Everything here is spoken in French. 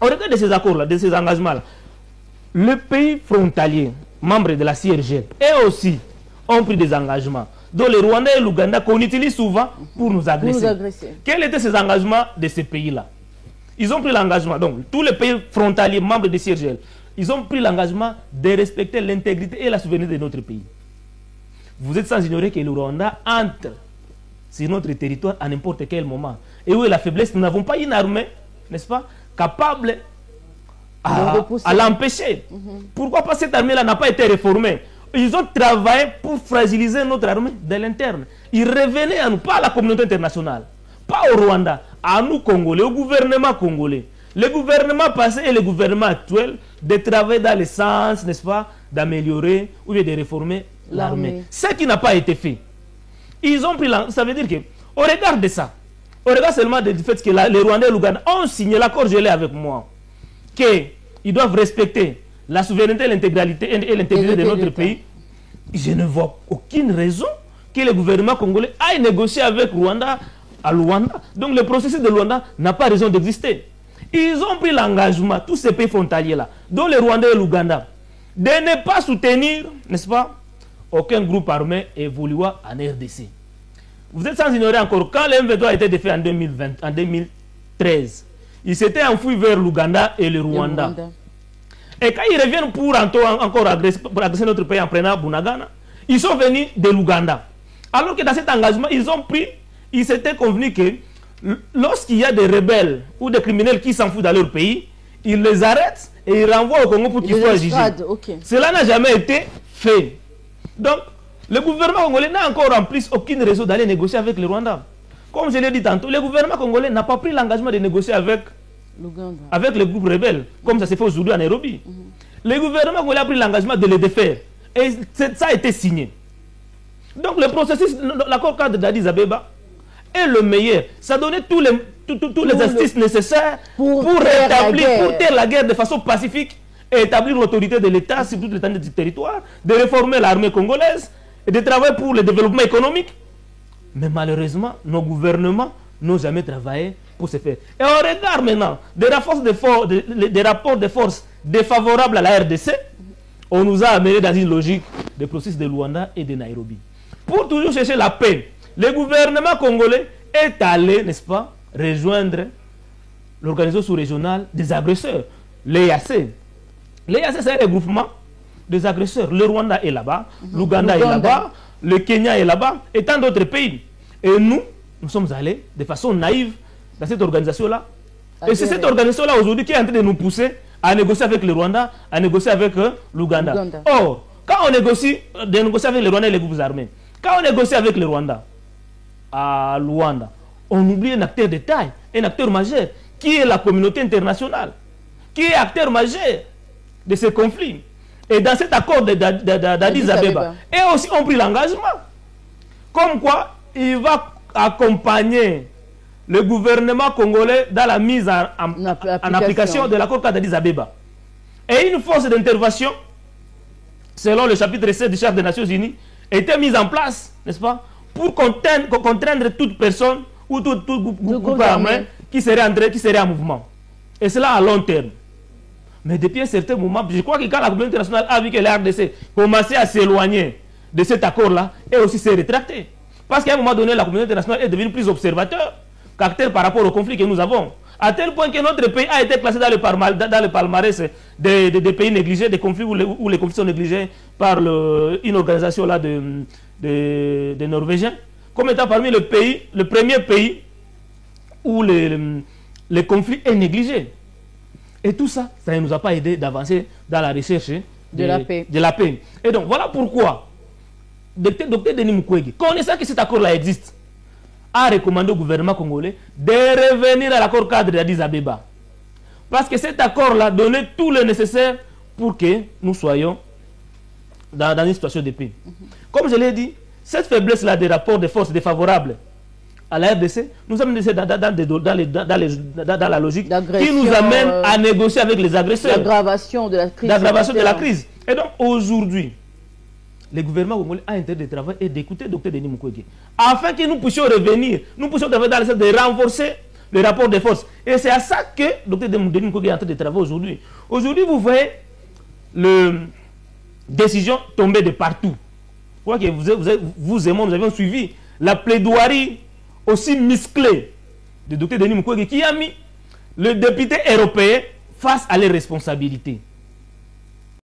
Au regard de ces accords-là, de ces engagements-là, le pays frontalier, membre de la CIRGL, et aussi ont pris des engagements dont le Rwanda et l'Ouganda qu'on utilise souvent pour nous agresser. Quels étaient ces engagements de ces pays-là? Ils ont pris l'engagement, donc tous les pays frontaliers membres de CIRGL, ils ont pris l'engagement de respecter l'intégrité et la souveraineté de notre pays. Vous êtes sans ignorer que le Rwanda entre sur notre territoire à n'importe quel moment. Et où est la faiblesse? Nous n'avons pas une armée, n'est-ce pas, capable à l'empêcher. Pourquoi pas cette armée-là n'a pas été réformée? Ils ont travaillé pour fragiliser notre armée de l'interne. Ils revenaient à nous, pas à la communauté internationale, pas au Rwanda, à nous Congolais, au gouvernement congolais. Le gouvernement passé et le gouvernement actuel de travailler dans le sens, n'est-ce pas, d'améliorer ou bien de réformer l'armée. Ce qui n'a pas été fait. Ils ont pris ça veut dire que, au regard de ça, au regard seulement du fait que les Rwandais et l'Ouganda ont signé l'accord gelé avec moi, qu'ils doivent respecter la souveraineté et l'intégralité de notre pays, je ne vois aucune raison que le gouvernement congolais aille négocier avec Rwanda à Luanda. Donc le processus de Luanda n'a pas raison d'exister. Ils ont pris l'engagement, tous ces pays frontaliers-là, dont le Rwanda et l'Ouganda, de ne pas soutenir, n'est-ce pas, aucun groupe armé évoluant en RDC. Vous êtes sans ignorer encore, quand le M23 a été défait en 2013, ils s'étaient enfouis vers l'Ouganda et le Rwanda. Et quand ils reviennent pour encore agresser notre pays en prenant Bunagana, ils sont venus de l'Ouganda. Alors que dans cet engagement, ils s'étaient convenus que lorsqu'il y a des rebelles ou des criminels qui s'enfuient dans leur pays, ils les arrêtent et ils renvoient au Congo pour qu'ils soient jugés. Cela n'a jamais été fait. Donc, le gouvernement congolais n'a encore en plus aucune raison d'aller négocier avec le Rwanda. Comme je l'ai dit tantôt, le gouvernement congolais n'a pas pris l'engagement de négocier avec les groupes rebelles, comme ça s'est fait aujourd'hui à Nairobi. Le gouvernement congolais a pris l'engagement de les défaire. Et ça a été signé. Donc le processus, l'accord cadre d'Addis Abeba est le meilleur. Ça donnait tous les astuces nécessaires pour taire la guerre de façon pacifique et établir l'autorité de l'État sur toute l'étendue du territoire, de réformer l'armée congolaise et de travailler pour le développement économique. Mais malheureusement, nos gouvernements n'ont jamais travaillé pour ce faire. Et on regarde maintenant des rapports de force défavorables à la RDC. On nous a amenés dans une logique de processus de Luanda et de Nairobi. Pour toujours chercher la paix, le gouvernement congolais est allé, n'est-ce pas, rejoindre l'organisation sous-régionale des agresseurs, l'EAC. L'EAC, c'est un regroupement des agresseurs. Le Rwanda est là-bas, l'Ouganda est là-bas, le Kenya est là-bas, et tant d'autres pays. Et nous sommes allés de façon naïve dans cette organisation-là. Et c'est cette organisation-là aujourd'hui qui est en train de nous pousser à négocier avec le Rwanda, à négocier avec l'Ouganda. Or, quand on négocie avec le Rwanda et les groupes armés, quand on négocie avec le Rwanda à Luanda, on oublie un acteur de taille, un acteur majeur, qui est la communauté internationale, qui est acteur majeur de ce conflit. Et dans cet accord d'Addis Abeba, et aussi on pris l'engagement, comme quoi il va accompagner le gouvernement congolais dans la mise en application de l'accord d'Addis Abeba. Et une force d'intervention, selon le chapitre 7 du charte des Nations Unies, était mise en place, n'est-ce pas, pour contraindre toute personne ou tout groupe armé qui serait en mouvement. Et cela à long terme. Mais depuis un certain moment, je crois que quand la communauté internationale a vu que la RDC commençait à s'éloigner de cet accord-là, et aussi s'est rétractée. Parce qu'à un moment donné, la communauté internationale est devenue plus observateur qu'acteur par rapport au conflit que nous avons. À tel point que notre pays a été classé dans le palmarès des pays négligés, des conflits où les conflits sont négligés par une organisation là de Norvégiens, comme étant parmi le premier pays où le conflit est négligé. Et tout ça, ça ne nous a pas aidé d'avancer dans la recherche de la paix. Et donc, voilà pourquoi Dr Denis Mukwege, connaissant que cet accord-là existe, a recommandé au gouvernement congolais de revenir à l'accord cadre d'Addis Abeba. Parce que cet accord-là donnait tout le nécessaire pour que nous soyons dans une situation de paix. Comme je l'ai dit, cette faiblesse-là des rapports de force défavorables à la RDC, nous sommes dans la logique qui nous amène à négocier avec les agresseurs. L'aggravation de la crise. L'aggravation de la crise. Et donc aujourd'hui, le gouvernement congolais a intérêt de travailler et d'écouter Dr Denis Mukwege, afin que nous puissions revenir, nous puissions travailler dans le sens de renforcer le rapport de force. Et c'est à ça que Dr Denis Mukwege est en train de travailler aujourd'hui. Aujourd'hui, vous voyez les décisions tombées de partout. Je crois que vous et moi, nous avions suivi la plaidoirie aussi musclée de Dr Denis Mukwege qui a mis le député européen face à les responsabilités.